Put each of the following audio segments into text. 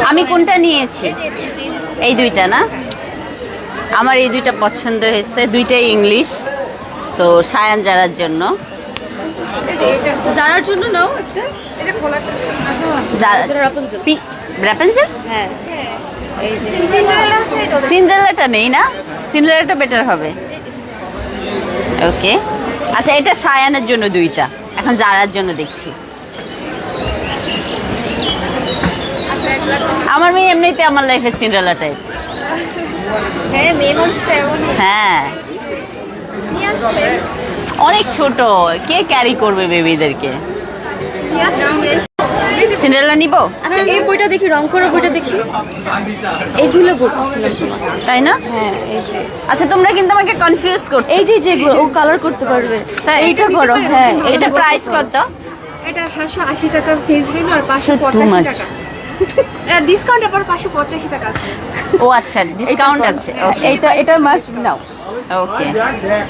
আমি কোনটা নিয়েছি? এই দুইটা না, আমার এই দুইটা পছন্দ হয়েছে, দুইটাই ইংলিশ। সো সায়ান জারার জন্য, জারার জন্য নাও একটা। র্যাপেনজেল। হ্যাঁ, সিন্ড্রেলাটা নেই না, সিন্ড্রেলাটা বেটার হবে। ওকে, আচ্ছা এটা সায়ানের জন্য দুইটা, এখন জারার জন্য দেখছি। আমার মেয়ে এমনিতে আমার লাইফে সিন্ড্রেলা টাইপ। হ্যাঁ, মেয়ে মানুষ তো এমনই। হ্যাঁ, নিয়ে আসলে অনেক ছোট, কে ক্যারি করবে বেবিদেরকে? নিয়ে আসলে সিন্ড্রেলা নিব, আচ্ছা এই বইটা দেখি, রং করা বইটা দেখি। এইগুলো বলছিলাম তোমার, তাই না? হ্যাঁ এই যে, আচ্ছা তোমরা কিন্তু আমাকে কনফিউজ করছো। এই যে যেগুলো ও কালার করতে পারবে, হ্যাঁ, এইটা করো। হ্যাঁ, এটা প্রাইস কত? এটা 780 টাকা ফেস ভ্যালু আর Too 585 much. টাকা ডিসকাউন্ট আবার 585 টাকা আছে। ও আচ্ছা, ডিসকাউন্ট আছে। ওকে, এটা must now. Okay,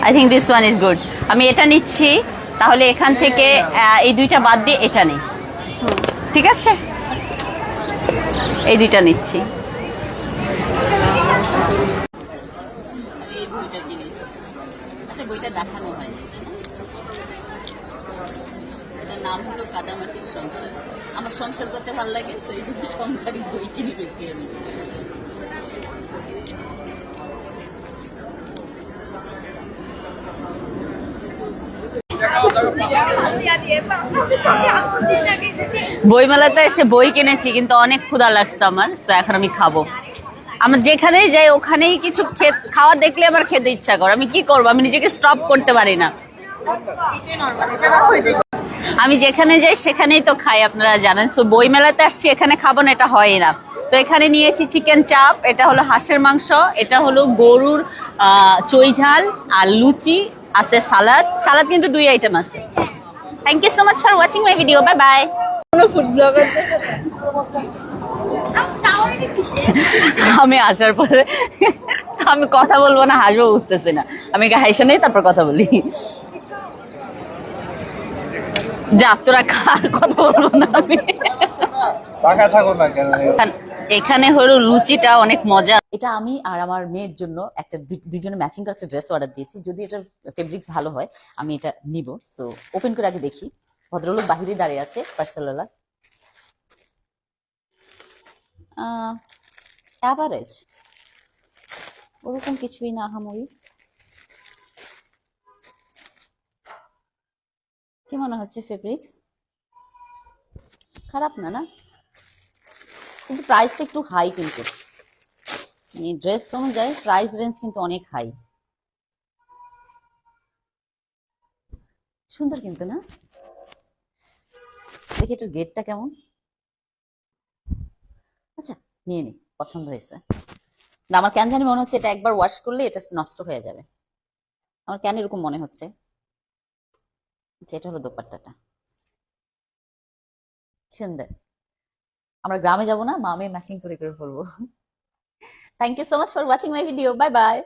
I think this one is good. আমি এটা নিচ্ছি, তাহলে এখান থেকে এই দুইটা বাদ দিয়ে এটা নেই, ঠিক আছে? এই দুইটা নিচ্ছি। আচ্ছা বইটা দেখানো হয়, এটার নাম হলো কাদামাটির সংসার। আমার সংসার করতে ভালো লাগে, সেই জন্য সংসারী বই কিনে বেশি আমি। বইমেলাতে এসে বই কিনেছি, কিন্তু অনেক ক্ষুধা লাগছে আমার, তো এখন আমি খাবো। আমার যেখানেই যাই ওখানেই কিছু খাওয়া দেখলে আমার খেতে ইচ্ছা করে, আমি কি করবো, আমি নিজেকে স্টপ করতে পারি না। আমি যেখানে যাই সেখানেই তো খাই, আপনারা জানেন। সো বই মেলাতে আসছি, এখানে খাবো না এটা হয় না। তো এখানে নিয়েছি চিকেন চাপ, এটা হলো হাঁসের মাংস, এটা হলো গরুর চই ঝাল, আর লুচি আছে, সালাদ। সালাদ কিন্তু 2 আইটেম আছে। Thank you so much for watching my video, bye bye. Food blogger আমি আসার পরে আমি কথা বলবো না, হাসবো বুঝতেছি না, আমি হাইসা নেই তারপর কথা বলি। যা তোরা কার কথা বলবো না আমি। এখানে হলো লুচিটা অনেক মজা। এটা আমি আর আমার মেয়ের জন্য একটা দুইজনে ম্যাচিং করে একটা ড্রেস অর্ডার দিয়েছি। যদি এটার ফেব্রিক্স ভালো হয় আমি এটা নিব। সো ওপেন করে আগে দেখি। ভদ্রলোক বাহিরে দাঁড়িয়ে আছে, পার্সেলওয়ালা। অ্যাভারেজ, ওরকম কিছুই না আহামরি। কি মনে হচ্ছে ফেব্রিক্স? খারাপ না, না? কিন্তু প্রাইসটা একটু হাই, কিন্তু ড্রেস অনুযায়ী প্রাইস রেঞ্জ কিন্তু অনেক হাই। সুন্দর কিন্তু, না? দেখি এটার গেটটা কেমন। আচ্ছা নিয়ে নি, পছন্দ হয়েছে। আমার কেন জানি মনে হচ্ছে এটা একবার ওয়াশ করলে এটা নষ্ট হয়ে যাবে, আমার কেন এরকম মনে হচ্ছে। আচ্ছা এটা হলো দোপাট্টাটা, সুন্দর। আমরা গ্রামে যাব না, মামে ম্যাচিং করে করে পরবো। Thank you so much for watching my video, bye by.